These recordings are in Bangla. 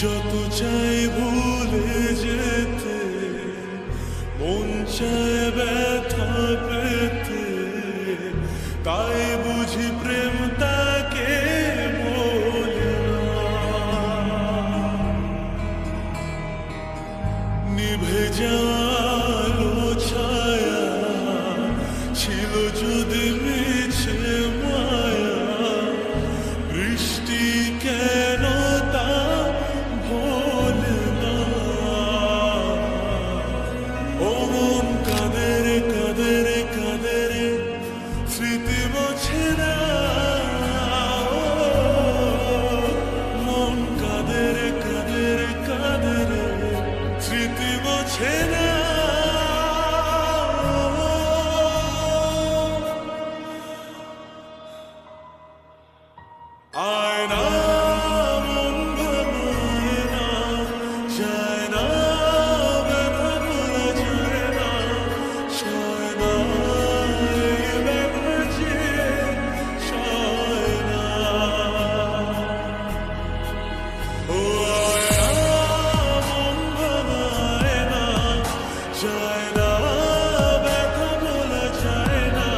যত চাই ভুলে যেতে, মন চায় ব্যথা পেতে, তাই বুঝি প্রেম তাকে বলে না। নিভে যাওয়ালো ছায়া ছিল যদি মিছে মায়া, বৃষ্টি কেন তা ভোলে না। ও মন কাঁদে রে কাঁদে রে কাঁদে রে, স্মৃতি মোছে না। মন কাঁদে রে কাঁদে রে কাঁদে রে, স্মৃতি মোছে না। আয়না মন ভাঙায় না, যায় না ব্যথা ভোলা যায় না, সয় না এই ব্যথা যে সয় না। ও আয়না মন ভাঙায় না, যায় না ব্যথা ভোলা যায় না,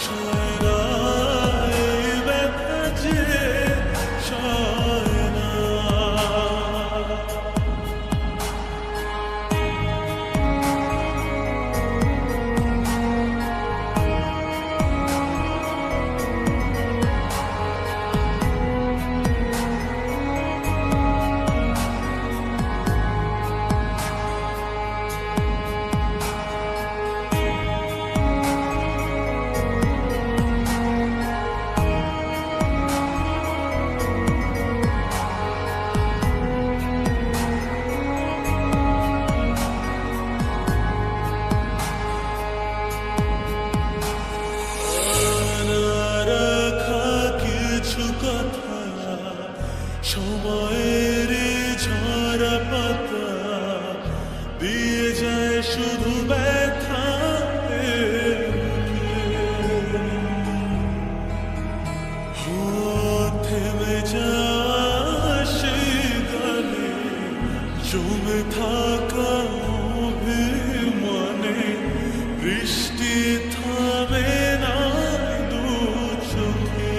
সয় না এই ব্যথা যে সয় না। রাখা কিছু কথা সময়ের ঝরা পাতা দিয়ে যায় শুধু ব্যথা। থেমে যায় সেই গানে জমে থাকা অভিমানে, বৃষ্টি থামে না দু চোখে।